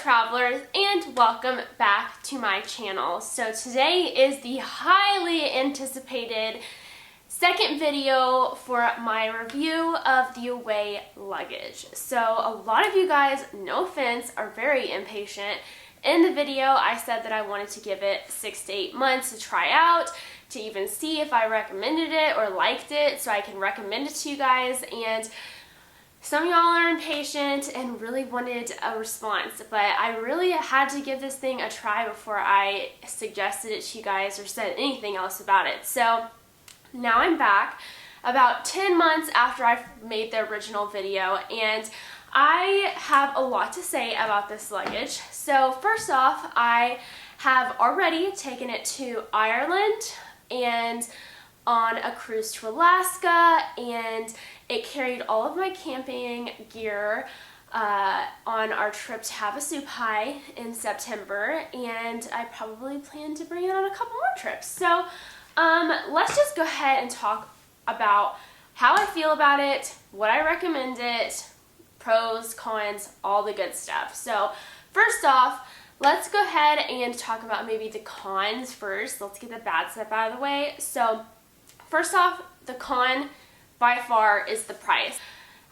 travelers, and welcome back to my channel. So today is the highly anticipated second video for my review of the Away luggage. So a lot of you guys, no offense, are very impatient. In the video I said that I wanted to give it 6 to 8 months to try out, to even see if I recommended it or liked it so I can recommend it to you guys, and some of y'all are impatient and really wanted a response, but I really had to give this thing a try before I suggested it to you guys or said anything else about it. So now I'm back about 10 months after I made the original video, and I have a lot to say about this luggage. So first off, I have already taken it to Ireland and on a cruise to Alaska, and it carried all of my camping gear on our trip to Havasupai in September, and I probably plan to bring it on a couple more trips. So let's just go ahead and talk about how I feel about it, what I recommend it, pros, cons, all the good stuff. So first off, let's go ahead and talk about maybe the cons first. Let's get the bad stuff out of the way. So first off, the con by far is the price.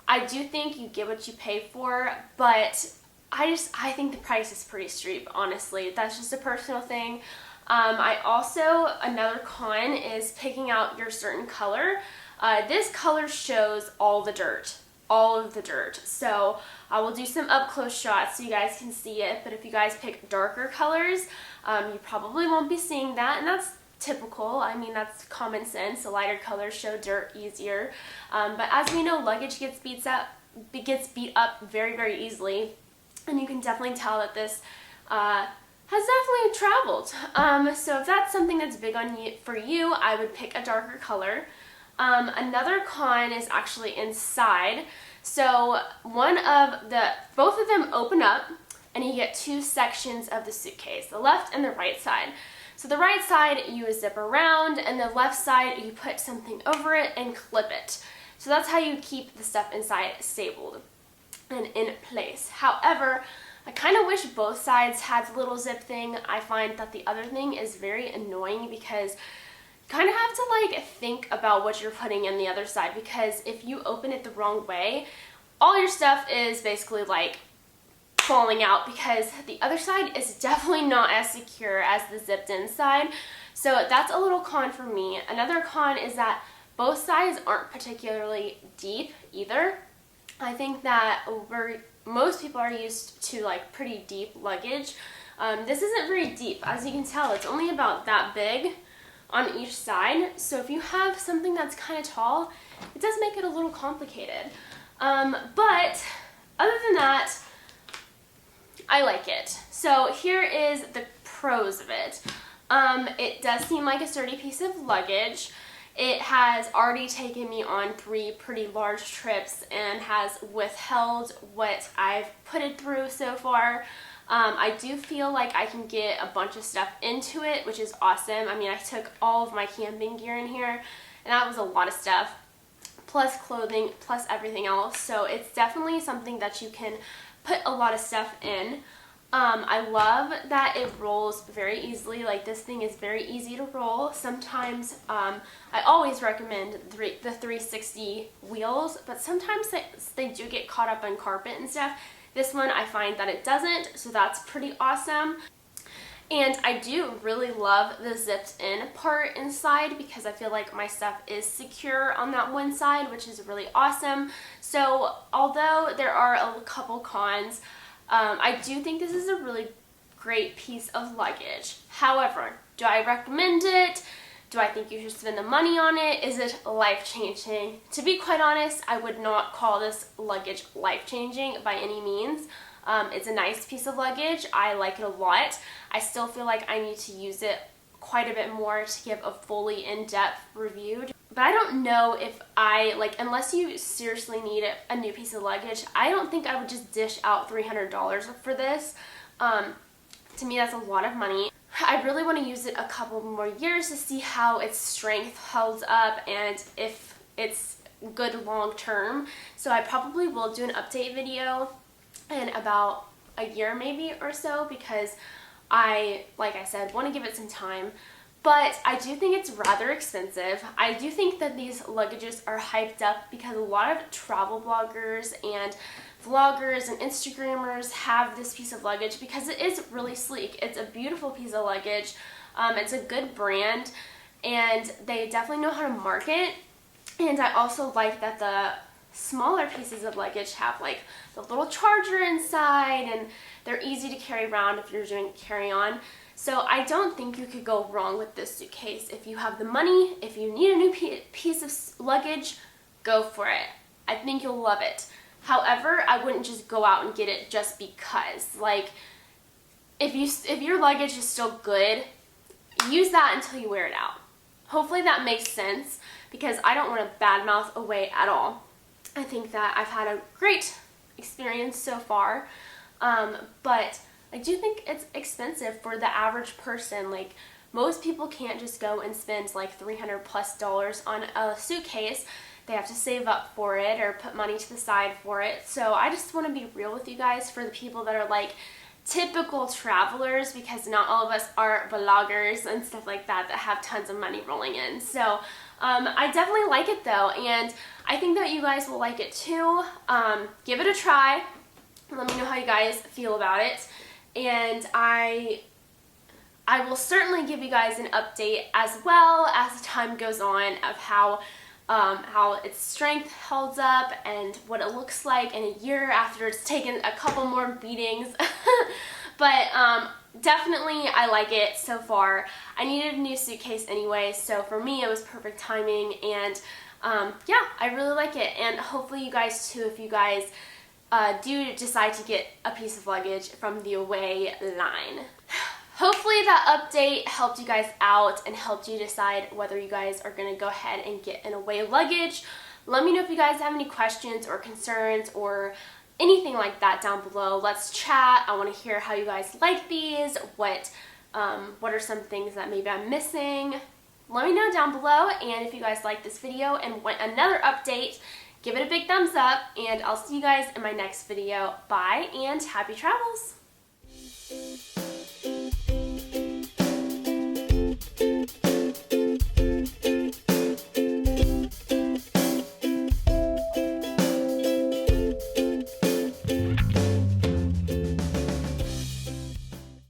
I do think you get what you pay for, but I think the price is pretty steep, honestly. That's just a personal thing. Another con is picking out your certain color. This color shows all the dirt, all of the dirt. So I will do some up close shots so you guys can see it, but if you guys pick darker colors, you probably won't be seeing that, and that's typical. I mean, that's common sense. The lighter colors show dirt easier, but as we know, luggage gets beat up very, very easily, and you can definitely tell that this has definitely traveled. So if that's something that's big on you, for you, I would pick a darker color. Another con is actually inside. So both of them open up, and you get two sections of the suitcase, the left and the right side. So the right side you zip around, and the left side you put something over it and clip it. So that's how you keep the stuff inside stabled and in place. However, I kind of wish both sides had the little zip thing. I find that the other thing is very annoying because you kind of have to think about what you're putting in the other side, because if you open it the wrong way, all your stuff is basically falling out, because the other side is definitely not as secure as the zipped in side. So that's a little con for me. Another con is that both sides aren't particularly deep either. I think that most people are used to pretty deep luggage. This isn't very deep. As you can tell, it's only about that big on each side. So if you have something that's kind of tall, it does make it a little complicated. But other than that, I like it. So here is the pros of it. It does seem like a sturdy piece of luggage. It has already taken me on 3 pretty large trips and has withheld what I've put it through so far. I do feel like I can get a bunch of stuff into it, which is awesome. I mean, I took all of my camping gear in here, and that was a lot of stuff, plus clothing, plus everything else. So it's definitely something that you can put a lot of stuff in. I love that it rolls very easily. This thing is very easy to roll. Sometimes I always recommend the 360 wheels, but sometimes they do get caught up on carpet and stuff. This one I find that it doesn't, so that's pretty awesome. And I do really love the zipped in part inside, because I feel like my stuff is secure on that one side, which is really awesome. So although there are a couple cons, I do think this is a really great piece of luggage. However, do I recommend it? Do I think you should spend the money on it? Is it life-changing? To be quite honest, I would not call this luggage life-changing by any means. It's a nice piece of luggage. I like it a lot. I still feel like I need to use it quite a bit more to give a fully in-depth review. But I don't know if unless you seriously need a new piece of luggage, I don't think I would just dish out $300 for this. To me, that's a lot of money. I really want to use it a couple more years to see how its strength holds up and if it's good long term. So I probably will do an update video in about a year maybe or so, because I, like I said, want to give it some time. But I do think it's rather expensive. I do think that these luggages are hyped up because a lot of travel bloggers and vloggers and Instagrammers have this piece of luggage because it is really sleek. It's a beautiful piece of luggage. It's a good brand, and they definitely know how to market. And I also like that the smaller pieces of luggage have like the little charger inside, and they're easy to carry around if you're doing carry-on. So I don't think you could go wrong with this suitcase. If you have the money, if you need a new piece of luggage, go for it. I think you'll love it. However, I wouldn't just go out and get it just because. Like, if your luggage is still good, use that until you wear it out. Hopefully that makes sense, because I don't want to badmouth away at all. I think that I've had a great experience so far, but I do think it's expensive for the average person. Like, most people can't just go and spend like $300+ on a suitcase. They have to save up for it or put money to the side for it. So I just want to be real with you guys for the people that are like typical travelers, because not all of us are vloggers and stuff like that have tons of money rolling in. So I definitely like it though, and I think that you guys will like it too. Give it a try. Let me know how you guys feel about it, and I will certainly give you guys an update as well as time goes on of how its strength holds up and what it looks like in a year after it's taken a couple more beatings. But definitely I like it so far. I needed a new suitcase anyway, so for me it was perfect timing, and yeah, I really like it, and hopefully you guys too, if you guys do decide to get a piece of luggage from the Away line. Hopefully that update helped you guys out and helped you decide whether you guys are going to go ahead and get an Away luggage. Let me know if you guys have any questions or concerns or anything like that down below. Let's chat. I want to hear how you guys like these. What are some things that maybe I'm missing? Let me know down below, and if you guys like this video and want another update, give it a big thumbs up, and I'll see you guys in my next video. Bye, and happy travels!